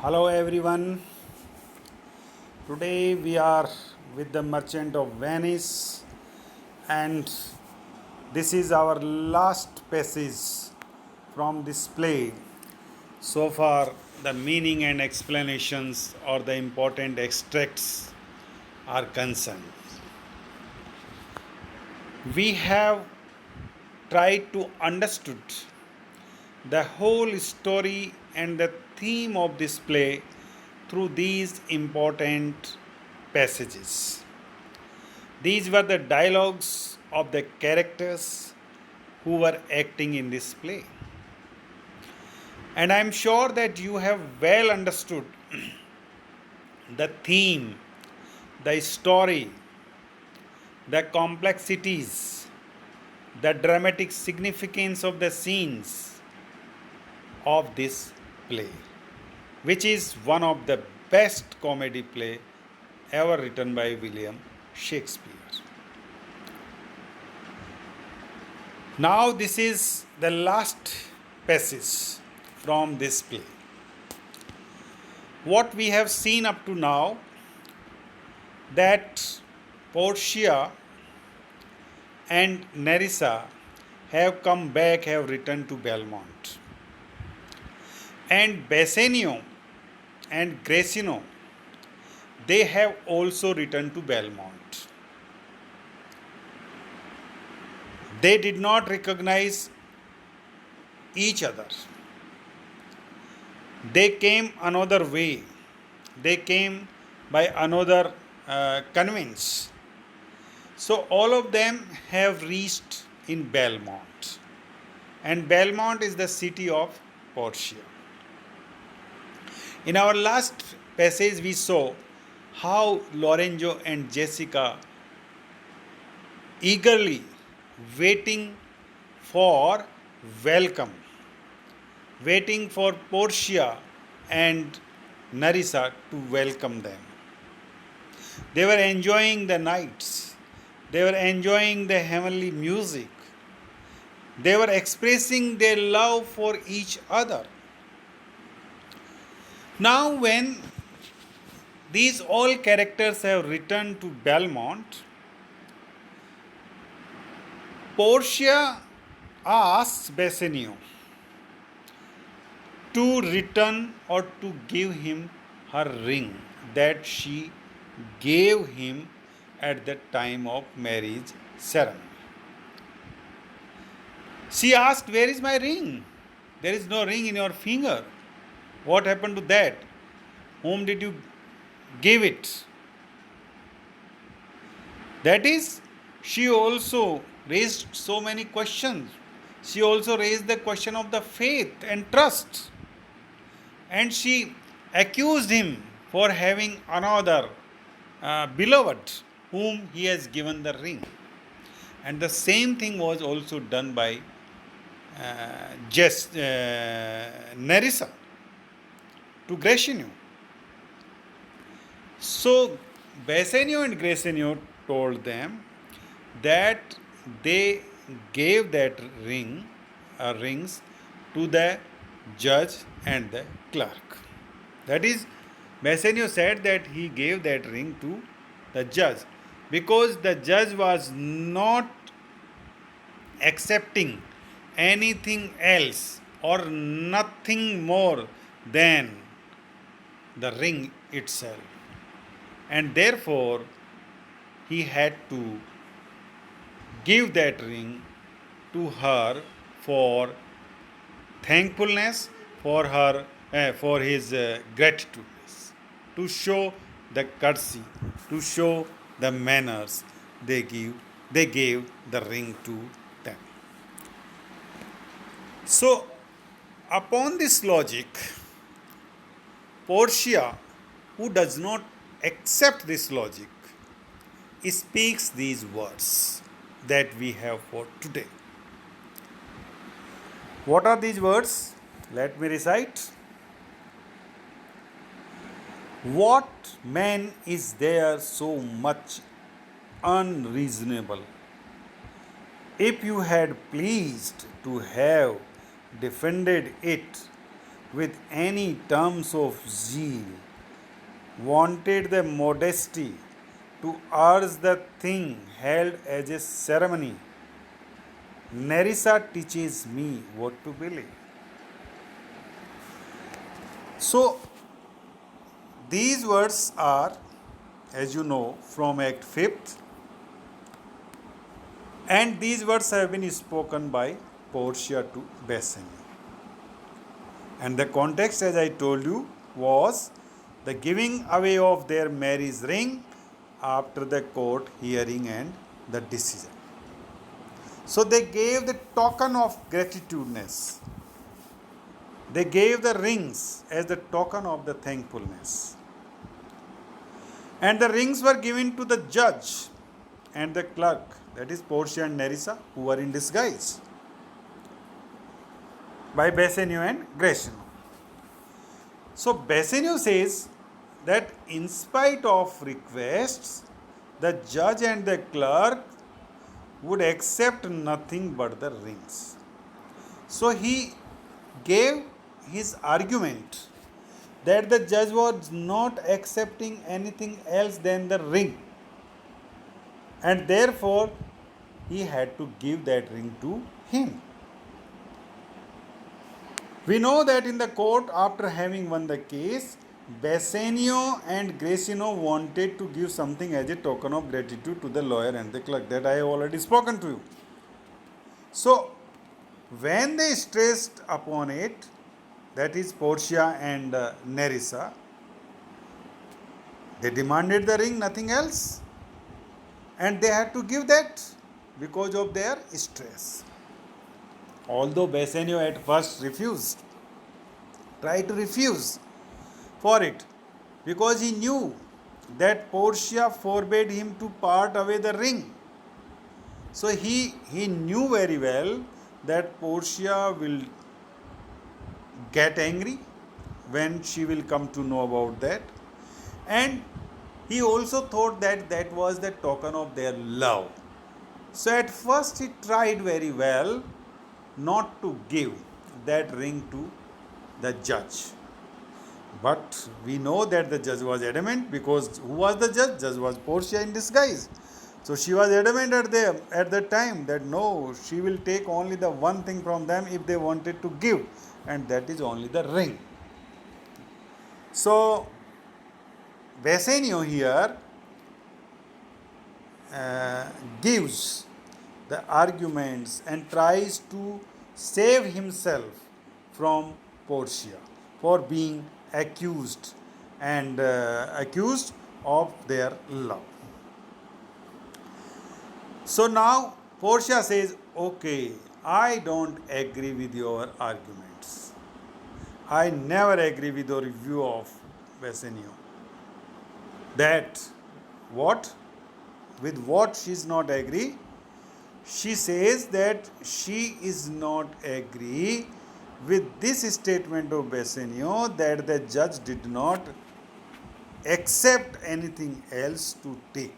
Hello everyone. Today we are with the Merchant of Venice, and this is our last passage from this play. So far, the meaning and explanations or the important extracts are concerned. We have tried to understood the whole story and the theme of this play through these important passages. These were the dialogues of the characters who were acting in this play. And I'm sure that you have well understood the theme, the story, the complexities, the dramatic significance of the scenes of this play, which is one of the best comedy play ever written by William Shakespeare. Now, this is the last passage from this play. What we have seen up to now, that Portia and Nerissa have come back, have returned to Belmont. And Bassanio and Gracino, they have also returned to Belmont. They did not recognize each other. They came another way. They came by another conveyance. So all of them have reached in Belmont. And Belmont is the city of Portia. In our last passage, we saw how Lorenzo and Jessica eagerly waiting for welcome, waiting for Portia and Nerissa to welcome them. They were enjoying the nights, they were enjoying the heavenly music, they were expressing their love for each other. Now, when these all characters have returned to Belmont, Portia asks Bassanio to return or to give him her ring that she gave him at the time of marriage ceremony. She asked, "Where is my ring? There is no ring in your finger. What happened to that? Whom did you give it?" That is, she also raised so many questions. She also raised the question of the faith and trust. And she accused him for having another beloved whom he has given the ring. And the same thing was also done by Nerissa to Gracino. So Bassanio and Gracino told them that they gave that rings to the judge and the clerk. That is, Bassanio said that he gave that ring to the judge because the judge was not accepting anything else or nothing more than the ring itself. And therefore, he had to give that ring to her for thankfulness, for her for his gratitude, to show the courtesy, to show the manners they gave the ring to them. So upon this logic, Portia, who does not accept this logic, speaks these words that we have for today. What are these words? Let me recite. What man is there so much unreasonable? If you had pleased to have defended it, with any terms of zeal, wanted the modesty to urge the thing held as a ceremony. Nerissa teaches me what to believe. So, these words are, as you know, from Act 5th, and these words have been spoken by Portia to Bassanio. And the context, as I told you, was the giving away of their marriage ring after the court hearing and the decision. So they gave the token of gratitudeness. They gave the rings as the token of the thankfulness. And the rings were given to the judge and the clerk, that is Portia and Nerissa, who were in disguise, by Bassanio and Gratiano. So Bassanio says that in spite of requests, the judge and the clerk would accept nothing but the rings. So he gave his argument that the judge was not accepting anything else than the ring, and therefore he had to give that ring to him. We know that in the court, after having won the case, Bassanio and Gratiano wanted to give something as a token of gratitude to the lawyer and the clerk, that I have already spoken to you. So, when they stressed upon it, that is Portia and Nerissa, they demanded the ring, nothing else, and they had to give that because of their stress. Although Bassanio at first tried to refuse for it, because he knew that Portia forbade him to part away the ring. So he knew very well that Portia will get angry when she will come to know about that, and he also thought that that was the token of their love. So at first he tried very well not to give that ring to the judge. But we know that the judge was adamant, because who was the judge? Judge was Portia in disguise. So she was adamant at the time that no, she will take only the one thing from them if they wanted to give, and that is only the ring. So Bassanio here gives the arguments and tries to save himself from Portia for being accused of their love. So now Portia says, okay, I don't agree with your arguments. I never agree with your view of Bassanio. That what? With what she is not agree? She says that she is not agree with this statement of Bassanio that the judge did not accept anything else to take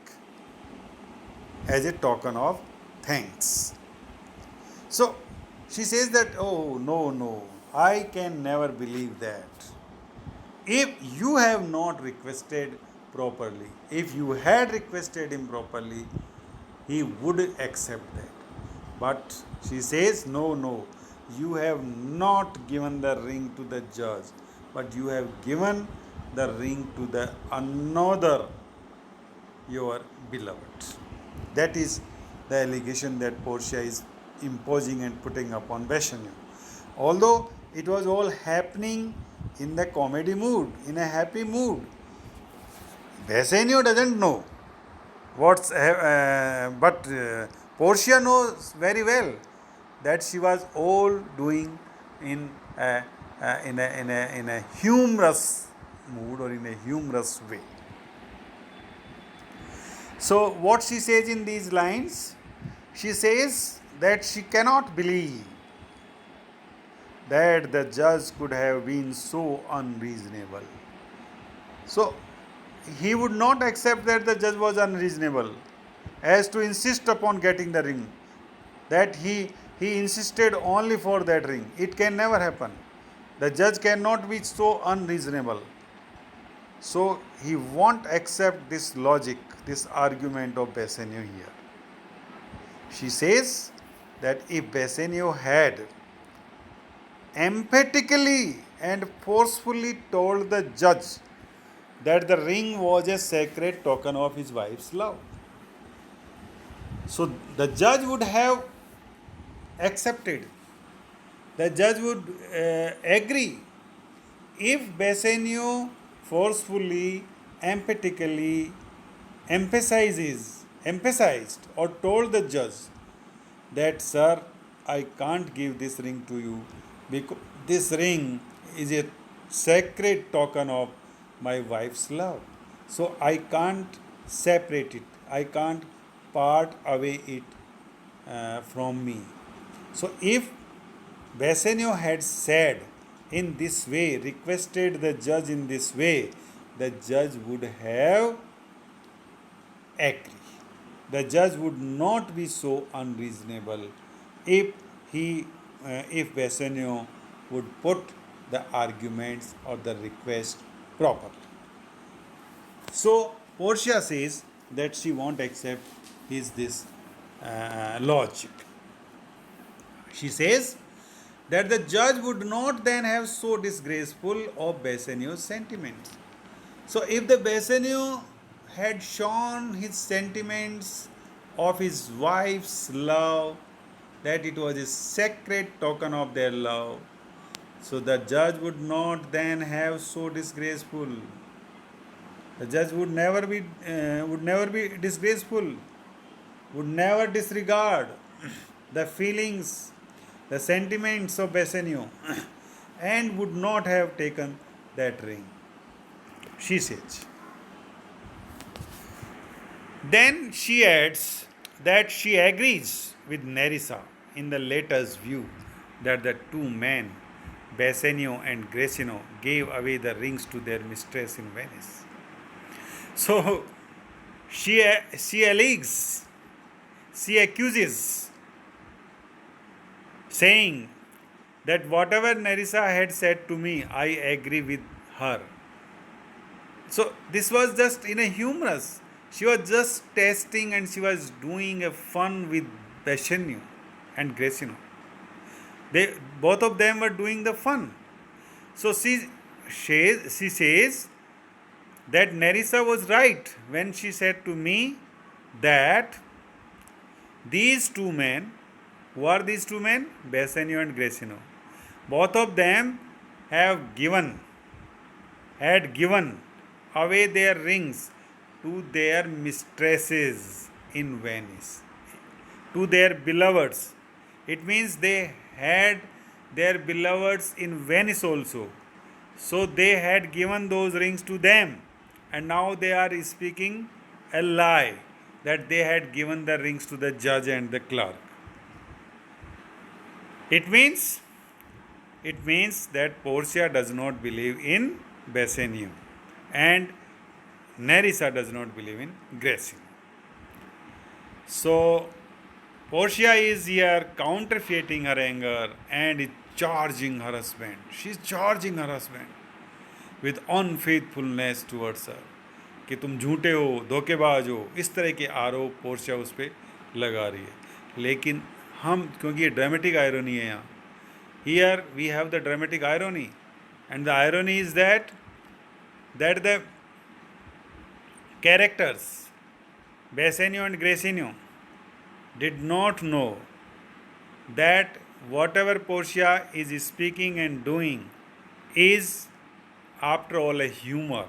as a token of thanks. So she says that, oh, no, I can never believe that. If you have not requested properly, if you had requested him properly, he would accept that. But she says, no, you have not given the ring to the judge, but you have given the ring to the another, your beloved. That is the allegation that Portia is imposing and putting upon Bassanio. Although it was all happening in the comedy mood, in a happy mood, Bassanio doesn't know but Portia knows very well that she was all doing in a humorous mood or in a humorous way. So what she says in these lines, she says that she cannot believe that the judge could have been so unreasonable. So he would not accept that the judge was unreasonable as to insist upon getting the ring, that he insisted only for that ring. It can never happen. The judge cannot be so unreasonable. So he won't accept this logic, this argument of Bassanio here. She says that if Bassanio had emphatically and forcefully told the judge that the ring was a sacred token of his wife's love, so the judge would have accepted, the judge would agree if Bassanio forcefully, emphatically emphasized or told the judge that, sir, I can't give this ring to you because this ring is a sacred token of my wife's love. So I can't separate it, I can't part away it from me. So if Bassanio had said in this way, requested the judge in this way, the judge would have agreed. The judge would not be so unreasonable if if Bassanio would put the arguments or the request properly. So Portia says that she won't accept his this logic. She says that the judge would not then have so disgraceful of Bassanio's sentiments. So if the Bassanio had shown his sentiments of his wife's love, that it was a sacred token of their love, so the judge would not then have so disgraceful. The judge would never be disgraceful, would never disregard the feelings, the sentiments of Bassanio, and would not have taken that ring. She says. Then she adds that she agrees with Nerissa in the latter's view that the two men, Bassanio and Gracino, gave away the rings to their mistress in Venice. So she alleges, she accuses, saying that whatever Nerissa had said to me, I agree with her. So this was just in a humorous. She was just testing and she was doing a fun with Bassanio and Gracino. They both of them were doing the fun. So she says that Nerissa was right when she said to me that these two men, who are these two men? Bassanio and Gracino. Both of them had given away their rings to their mistresses in Venice, to their beloveds. It means they had their beloveds in Venice also. So they had given those rings to them, and now they are speaking a lie that they had given the rings to the judge and the clerk. It means that Portia does not believe in Bassanio and Nerissa does not believe in Gracino. So Portia is here counterfeiting her anger and is charging her husband. She is charging her husband with unfaithfulness towards her. कि तुम झूठे हो, धोखेबाज हो, इस तरह के आरोप पोर्शिया उस पर लगा रही है. लेकिन हम, क्योंकि ये ड्रामेटिक आयरनी है यहाँ, here we have the dramatic irony, and the irony is that the characters Bassanio and Gracino did not know that whatever Portia is speaking and doing is after all a humor,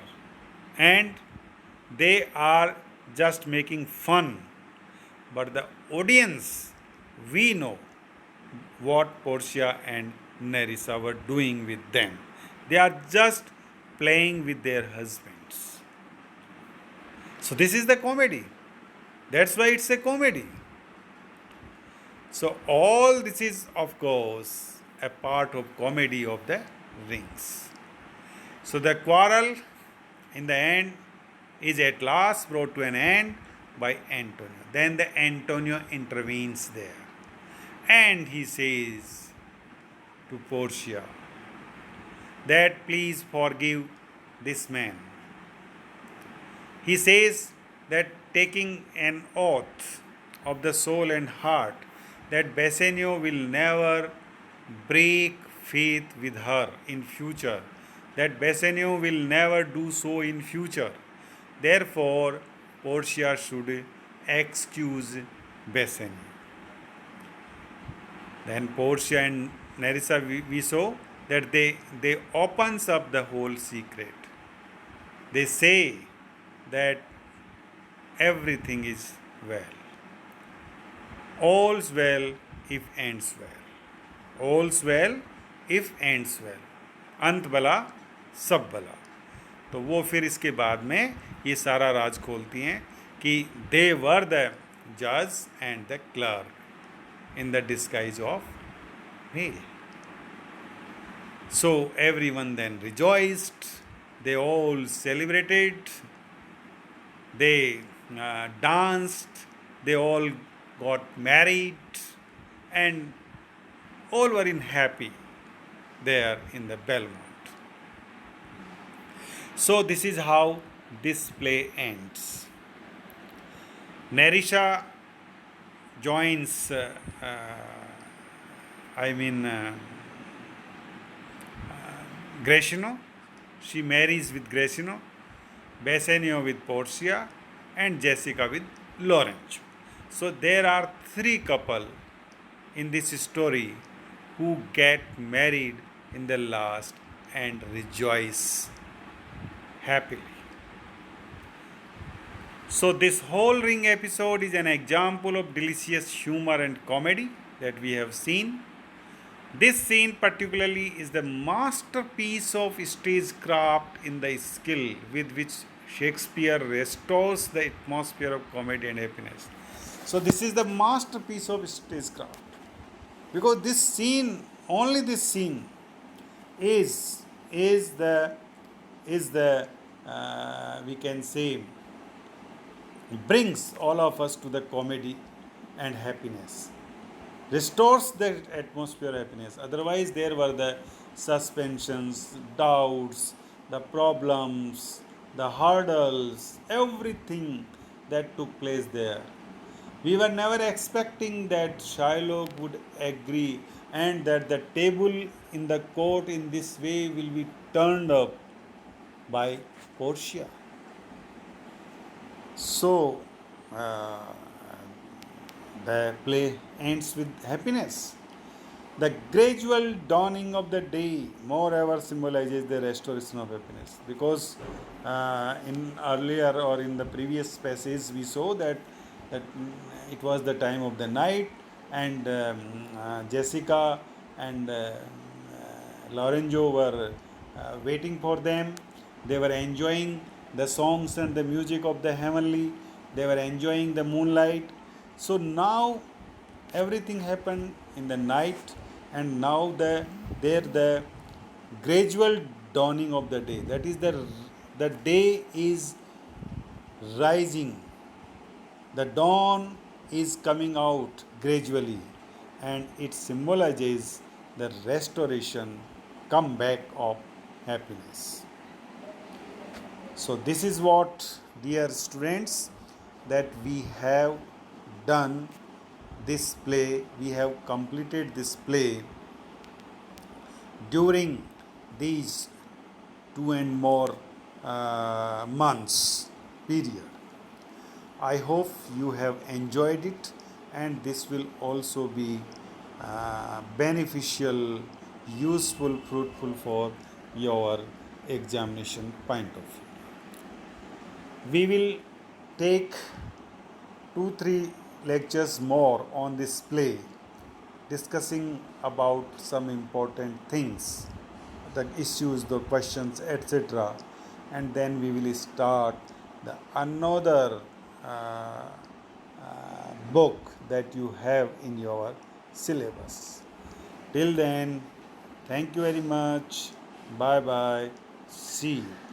and they are just making fun. But the audience, we know what Portia and Nerissa were doing with them. They are just playing with their husbands. So this is the comedy. That's why it's a comedy. So all this is, of course, a part of comedy of the rings. So the quarrel in the end is at last brought to an end by Antonio. Then the Antonio intervenes there, and he says to Portia that please forgive this man. He says that taking an oath of the soul and heart that Bassanio will never break faith with her in future, that Bassanio will never do so in future. Therefore, Portia should excuse Bassanio. Then Portia and Nerissa, we saw that they opens up the whole secret. They say that everything is well. All's well if ends well. All's well if ends well. अंत भला सब भला. तो वो फिर इसके बाद में ये सारा राज खोलती हैं कि दे वर द जज and the clerk in the disguise of male. So everyone then rejoiced, they all celebrated, they danced, they all got married, and all were in happy there in the Belmont. So this is how this play ends. Nerissa joins, Gracino. She marries with Gracino, Bassanio with Portia, and Jessica with Lorenzo. So there are three couple in this story who get married in the last and rejoice happily. So this whole Ring episode is an example of delicious humor and comedy that we have seen. This scene particularly is the masterpiece of stagecraft in the skill with which Shakespeare restores the atmosphere of comedy and happiness. So this is the masterpiece of stagecraft, because this scene, only this scene, is the we can say brings all of us to the comedy and happiness, restores the atmosphere of happiness. Otherwise, there were the suspensions, doubts, the problems, the hurdles, everything that took place there. We were never expecting that Shylock would agree and that the table in the court in this way will be turned up by Portia. So, the play ends with happiness. The gradual dawning of the day moreover symbolizes the restoration of happiness, because in earlier or in the previous passage we saw that it was the time of the night, and Jessica and Lorenzo were waiting for them. They were enjoying the songs and the music of the heavenly. They were enjoying the moonlight. So now everything happened in the night, and now the gradual dawning of the day. That is the day is rising. The dawn is coming out gradually, and it symbolizes the restoration, comeback of happiness. So this is what, dear students, that we have done this play. We have completed this play during these 2 and more months period. I hope you have enjoyed it, and this will also be beneficial, useful, fruitful for your examination point of view. We will take 2-3 lectures more on this play, discussing about some important things, the issues, the questions, etc. And then we will start the another book that you have in your syllabus. Till then, thank you very much. Bye bye. See you.